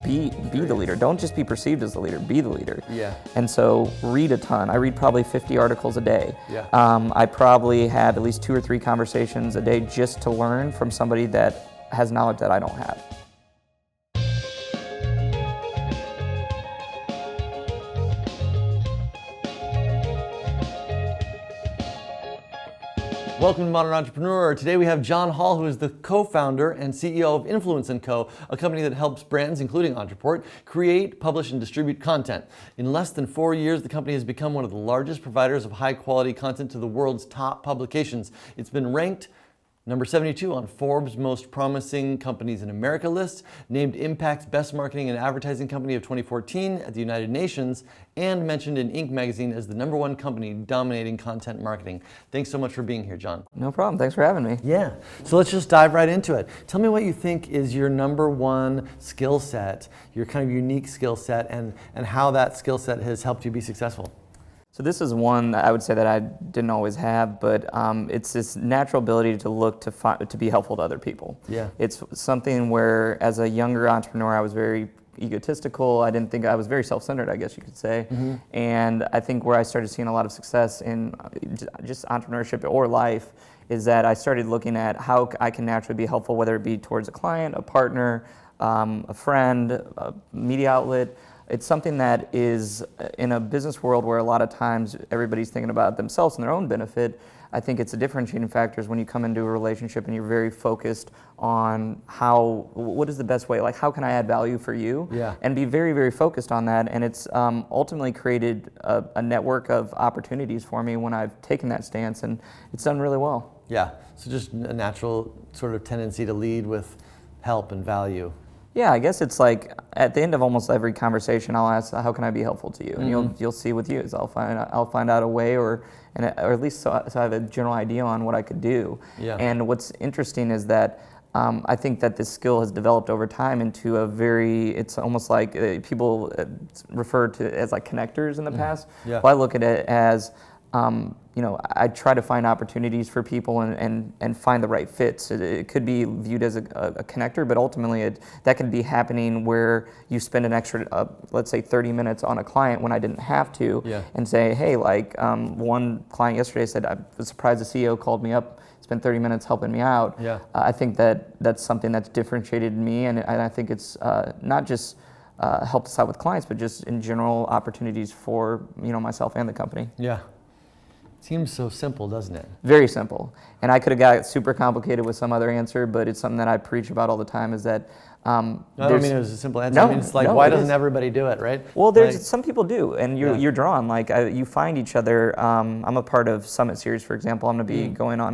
be the leader. Don't just be perceived as the leader, be the leader. Yeah. And so read a ton. I read probably 50 articles a day. Yeah. I probably have at least 2 or 3 conversations a day just to learn from somebody that has knowledge that I don't have. Welcome to Modern Entrepreneur. Today we have John Hall, who is the co-founder and CEO of Influence & Co., a company that helps brands, including Ontraport, create, publish, and distribute content. In less than 4 years, the company has become one of the largest providers of high-quality content to the world's top publications. It's been ranked number 72 on Forbes' Most Promising Companies in America list, named Impact's Best Marketing and Advertising Company of 2014 at the United Nations, and mentioned in Inc. magazine as the #1 company dominating content marketing. Thanks so much for being here, John. No problem. Thanks for having me. Yeah. So let's just dive right into it. Tell me what you think is your #1 skill set, your kind of unique skill set, and how that skill set has helped you be successful. So this is one that I would say that I didn't always have, but it's this natural ability to look to be helpful to other people. Yeah. It's something where, as a younger entrepreneur, I was very egotistical. I didn't think I was very self-centered, I guess you could say. Mm-hmm. And I think where I started seeing a lot of success in just entrepreneurship or life is that I started looking at how I can naturally be helpful, whether it be towards a client, a partner, a friend, a media outlet. It's something that is, in a business world where a lot of times everybody's thinking about themselves and their own benefit, I think it's a differentiating factor when you come into a relationship and you're very focused on what is the best way, like how can I add value for you? Yeah. And be very, very focused on that. And it's ultimately created a network of opportunities for me when I've taken that stance, and it's done really well. Yeah. So just a natural sort of tendency to lead with help and value. Yeah, I guess it's like at the end of almost every conversation, I'll ask, "How can I be helpful to you?" And you'll see with you is I'll find out a way, or at least so I have a general idea on what I could do. Yeah. And what's interesting is that I think that this skill has developed over time into it's almost like people refer to it as like connectors in the past. Yeah. Well, I look at it as I try to find opportunities for people and find the right fits. It could be viewed as a connector, but ultimately that can be happening where you spend an extra, let's say 30 minutes on a client when I didn't have to, Yeah. and say, hey, like one client yesterday said, I was surprised the CEO called me up, spent 30 minutes helping me out. Yeah. I think that's something that's differentiated me, and I think it's not just helped us out with clients, but just in general opportunities for myself and the company. Yeah. Seems so simple, doesn't it? Very simple. And I could have got super complicated with some other answer, but it's something that I preach about all the time is that I don't mean it was a simple answer. No, I mean, it's like, no, why it doesn't is. everybody do it, right? Well, some people do, and you're drawn. Like you find each other. I'm a part of Summit Series, for example. I'm going to be going on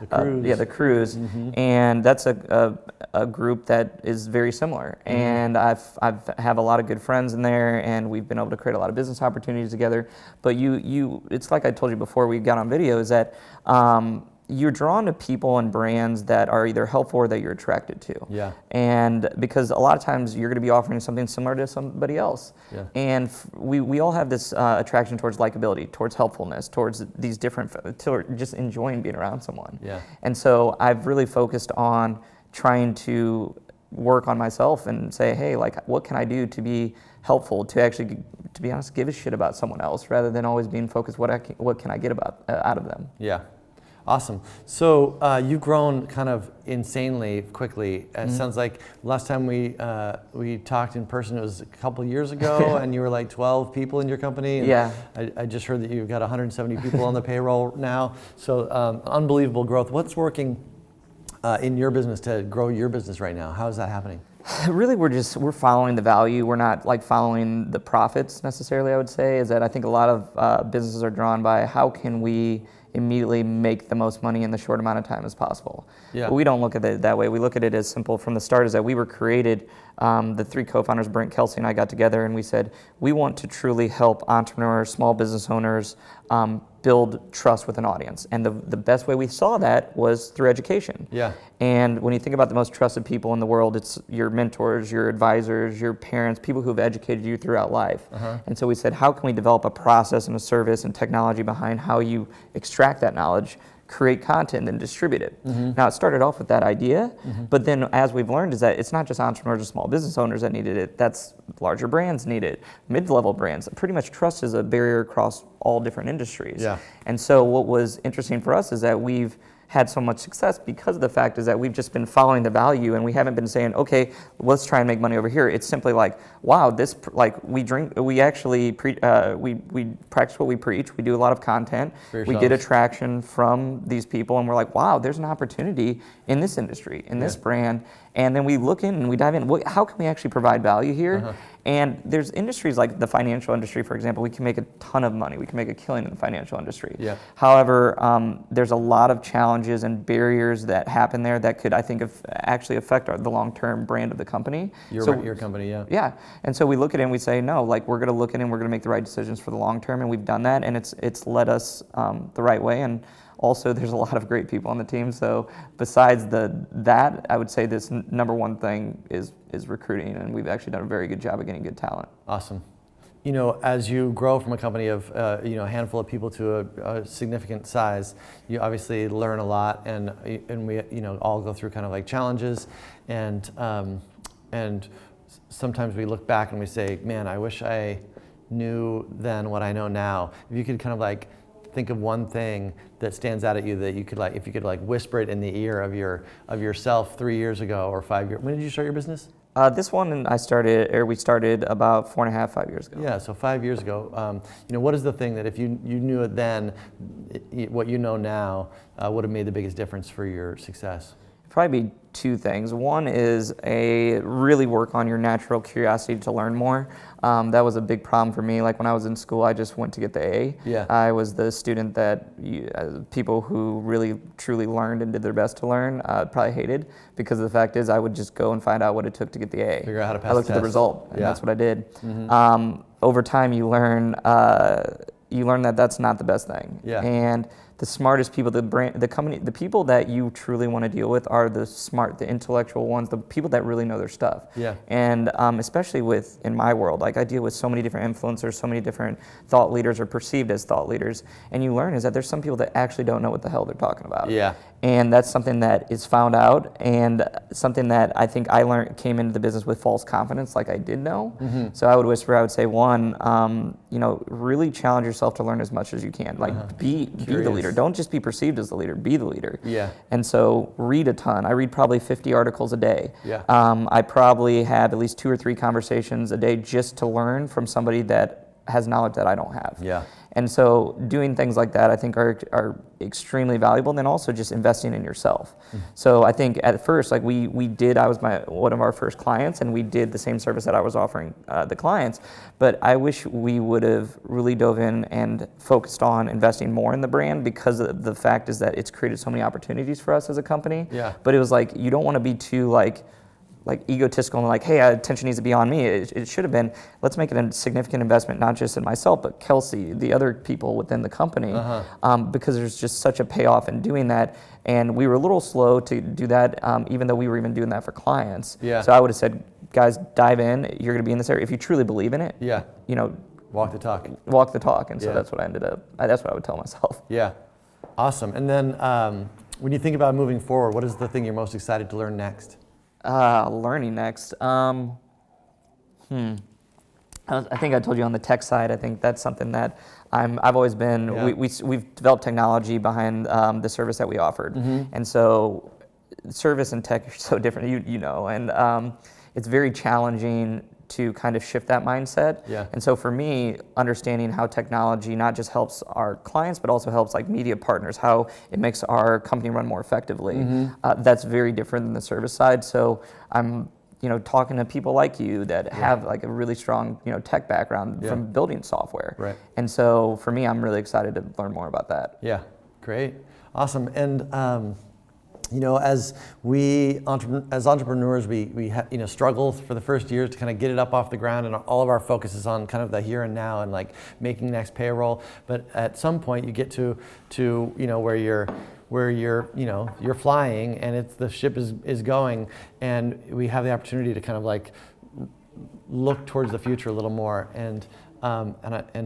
the cruise, and that's a group that is very similar. And I've have a lot of good friends in there, and we've been able to create a lot of business opportunities together. But it's like I told you before we got on video, is that you're drawn to people and brands that are either helpful or that you're attracted to. Yeah. And because a lot of times you're going to be offering something similar to somebody else. Yeah. And we all have this attraction towards likability, towards helpfulness, towards these different, to just enjoying being around someone. Yeah. And so I've really focused on trying to work on myself and say, hey, like, what can I do to be helpful, to actually, to be honest, give a shit about someone else rather than always being focused, what can I get out of them? Yeah. Awesome. So you've grown kind of insanely quickly. It sounds like last time we talked in person, it was a couple years ago, and you were like 12 people in your company. And yeah. I just heard that you've got 170 people on the payroll now. So unbelievable growth. What's working in your business to grow your business right now? How is that happening? Really, we're following the value. We're not like following the profits necessarily, I would say. Is that I think a lot of businesses are drawn by how can we immediately make the most money in the short amount of time as possible. Yeah. But we don't look at it that way. We look at it as simple from the start, is that we were created, the 3 co-founders, Brent, Kelsey, and I got together and we said, we want to truly help entrepreneurs, small business owners, build trust with an audience. And the best way we saw that was through education. Yeah. And when you think about the most trusted people in the world, it's your mentors, your advisors, your parents, people who have educated you throughout life. And so we said, how can we develop a process and a service and technology behind how you extract that knowledge, create content and distribute it. Now it started off with that idea, but then as we've learned is that it's not just entrepreneurs or small business owners that needed it, that's larger brands need it, mid-level brands. Pretty much trust is a barrier across all different industries. Yeah. And so what was interesting for us is that we've had so much success because of the fact is that we've just been following the value and we haven't been saying, okay, let's try and make money over here. It's simply like, wow, this, like we actually, we practice what we preach. We do a lot of content. We get attraction from these people and we're like, wow, there's an opportunity in this industry, in this brand. And then we look in and we dive in, how can we actually provide value here? And there's industries like the financial industry, for example, we can make a ton of money. We can make a killing in the financial industry. However, there's a lot of challenges and barriers that happen there that could, I think, actually affect the long-term brand of the company. Your company, yeah. Yeah, and so we look at it and we say, no, like we're gonna look at it and we're gonna make the right decisions for the long term, and we've done that, and it's led us the right way. And also, there's a lot of great people on the team. So besides that, I would say this number one thing is recruiting, and we've actually done a very good job of getting good talent. Awesome. You know, as you grow from a company of you know, a handful of people to a significant size, you obviously learn a lot, and we, you know, all go through kind of like challenges, and sometimes we look back and we say, man, I wish I knew then what I know now. If you could kind of like think of one thing that stands out at you that you could like, if you could like whisper it in the ear of yourself 3 years ago or 5 years. When did you start your business? This one we started about 4.5, 5 years ago. Yeah, so 5 years ago. You know, what is the thing that if you knew it then, what you know now would have made the biggest difference for your success? Probably be two things. One is really work on your natural curiosity to learn more. That was a big problem for me. Like when I was in school, I just went to get the A. Yeah. I was the student that people who really truly learned and did their best to learn probably hated, because the fact is I would just go and find out what it took to get the A. Figure out how to pass I looked the at the test. result, and that's what I did. Over time, you learn that that's not the best thing. Yeah. And the smartest people, the people that you truly want to deal with are the smart, the intellectual ones, the people that really know their stuff. Yeah. And especially in my world, like I deal with so many different influencers, so many different thought leaders or perceived as thought leaders, and you learn is that there's some people that actually don't know what the hell they're talking about. Yeah. And that's something that is found out, and something that I think I learned, came into the business with false confidence, like I did know. So I would say one, you know, really challenge yourself to learn as much as you can. Like be the leader. Don't just be perceived as the leader. Be the leader. Yeah. And so read a ton. I read probably 50 articles a day. Yeah. I probably have at least 2 or 3 conversations a day just to learn from somebody that has knowledge that I don't have. Yeah. And so doing things like that, I think are extremely valuable. And then also just investing in yourself. So I think at first, like I was one of our first clients, and we did the same service that I was offering the clients. But I wish we would have really dove in and focused on investing more in the brand, because the fact is that it's created so many opportunities for us as a company. Yeah. But it was like, you don't want to be too like egotistical and like, hey, attention needs to be on me. It should have been, let's make it a significant investment, not just in myself, but Kelsey, the other people within the company, because there's just such a payoff in doing that. And we were a little slow to do that, even though we were even doing that for clients. Yeah. So I would have said, guys, dive in. You're going to be in this area. If you truly believe in it, Yeah. you know, Walk the talk. walk the talk. And so Yeah. that's what I ended up, that's what I would tell myself. Yeah. Awesome. And then when you think about moving forward, what is the thing you're most excited to learn next? Learning next. I think I told you on the tech side. I think that's something that I've always been. Yeah. We've developed technology behind the service that we offered, and so service and tech are so different. You know, and it's very challenging to kind of shift that mindset. Yeah. And so for me, understanding how technology not just helps our clients, but also helps like media partners, how it makes our company run more effectively, that's very different than the service side. So I'm, you know, talking to people like you that have like a really strong, you know, tech background from building software. Right. And so for me, I'm really excited to learn more about that. Yeah, great, awesome. And you know, as entrepreneurs, we you know, struggle for the first years to kind of get it up off the ground, and all of our focus is on kind of the here and now and like making next payroll. But at some point, you get to you know, where you're you know, you're flying and the ship is going, and we have the opportunity to kind of like look towards the future a little more and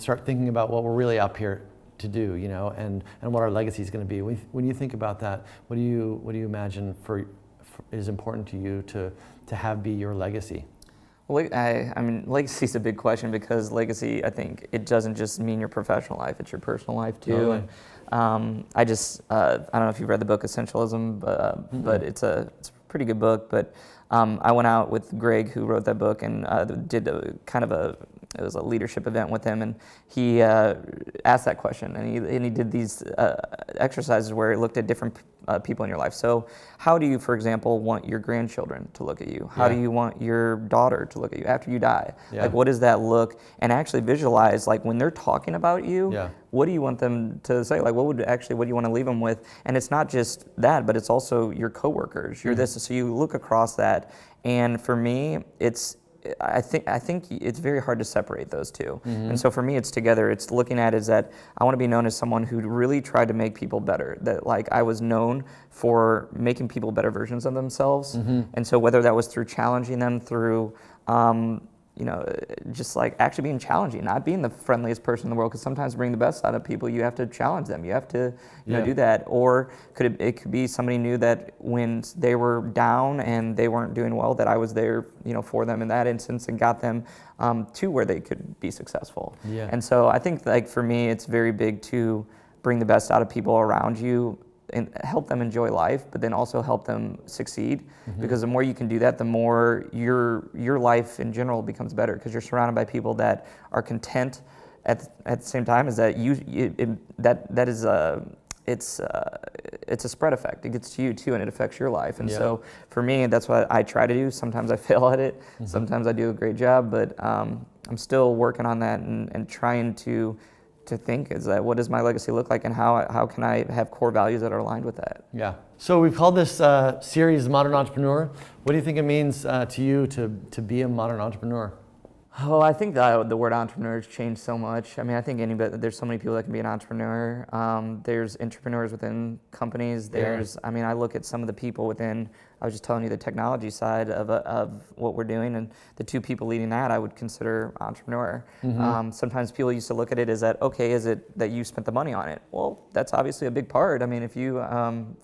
start thinking about what we're really up here to do, you know, and what our legacy is going to be. When you think about that, what do you imagine is important to you to have be your legacy? Well, I mean, legacy is a big question because legacy, I think, it doesn't just mean your professional life; it's your personal life too. Totally. And I don't know if you've read the book Essentialism, but it's a pretty good book. But I went out with Greg, who wrote that book, and did it was a leadership event with him, and he asked that question, and he did these exercises where he looked at different people in your life. So how do you, for example, want your grandchildren to look at you? How do you want your daughter to look at you after you die? Yeah. Like, what does that look? And actually visualize, like, when they're talking about you, what do you want them to say? Like, what do you want to leave them with? And it's not just that, but it's also your coworkers. You're this, so you look across that. And for me, I think it's very hard to separate those two. And so for me, it's together. It's looking at is that I want to be known as someone who really tried to make people better. That, like, I was known for making people better versions of themselves. And so whether that was through challenging them, through you know, just like actually being challenging, not being the friendliest person in the world, because sometimes to bring the best out of people, you have to challenge them. You have to do that. Or it could be somebody knew that when they were down and they weren't doing well, that I was there, you know, for them in that instance and got them to where they could be successful. And so I think, like, for me, it's very big to bring the best out of people around you and help them enjoy life, but then also help them succeed. Because the more you can do that, the more your life in general becomes better, because you're surrounded by people that are content at the same time. Is that it's a spread effect. It gets to you too, and it affects your life. And so for me, that's what I try to do. Sometimes I fail at it. Sometimes I do a great job, but I'm still working on that and trying to think is that what does my legacy look like, and how can I have core values that are aligned with that? Yeah. So we've called this series Modern Entrepreneur. What do you think it means to you to be a modern entrepreneur? Oh, I think the word entrepreneur has changed so much. I mean, I think there's so many people that can be an entrepreneur. There's entrepreneurs within companies. I mean, I look at some of the people within, I was just telling you the technology side of what we're doing, and the two people leading that I would consider entrepreneur. Sometimes people used to look at it as that, okay, is it that you spent the money on it? Well, that's obviously a big part. I mean, if you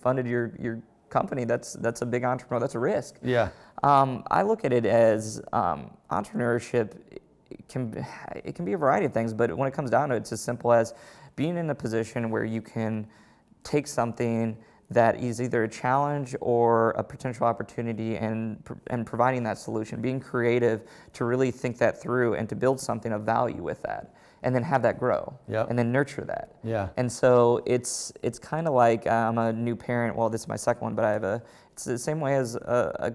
funded your company, that's a big entrepreneur, that's a risk. I look at it as entrepreneurship. It can be a variety of things, but when it comes down to it, it's as simple as being in a position where you can take something that is either a challenge or a potential opportunity and providing that solution, being creative to really think that through and to build something of value with that, and then have that grow, and then nurture that. And so it's kind of like I'm a new parent. Well, this is my second one, but it's the same way as a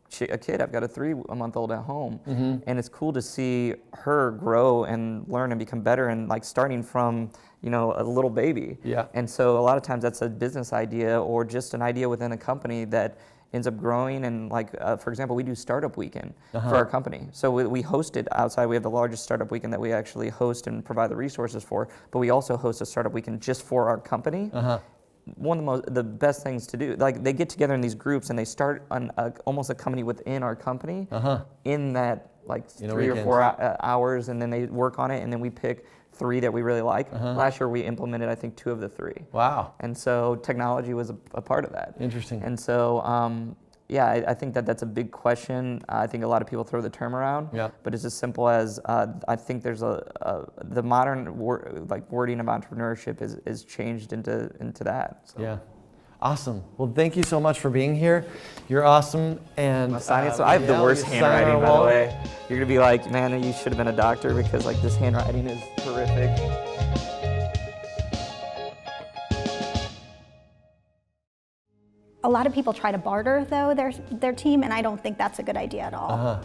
kid. I've got a 3-month-old at home, and it's cool to see her grow and learn and become better, and like starting from, you know, a little baby. And so a lot of times that's a business idea or just an idea within a company that ends up growing. And like, for example, we do Startup Weekend for our company. So we host it outside. We have the largest Startup Weekend that we actually host and provide the resources for, but we also host a Startup Weekend just for our company. One of the best things to do, like, they get together in these groups and they start on almost a company within our company in that, like, 3 or 4 hours, and then they work on it, and then we pick 3 that we really like. Last year we implemented, I think, 2 of the 3. Wow. And so technology was a part of that. Interesting. And so I think that's a big question. I think a lot of people throw the term around, but it's as simple as I think there's the modern wording of entrepreneurship is changed into that. So. Awesome. Well, thank you so much for being here. You're awesome. And I have the worst handwriting, by the way. You're gonna be like, man, you should have been a doctor, because like this handwriting is horrific. A lot of people try to barter, though, their team, and I don't think that's a good idea at all.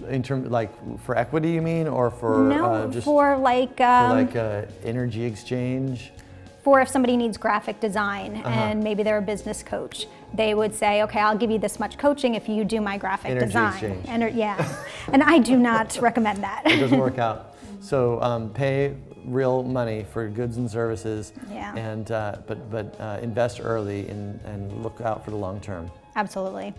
In terms, like, for equity, you mean, or for for like energy exchange? For if somebody needs graphic design and maybe they're a business coach, they would say, okay, I'll give you this much coaching if you do my graphic design. And I do not recommend that. It doesn't work out. So pay real money for goods and services, and but invest early and look out for the long term. Absolutely.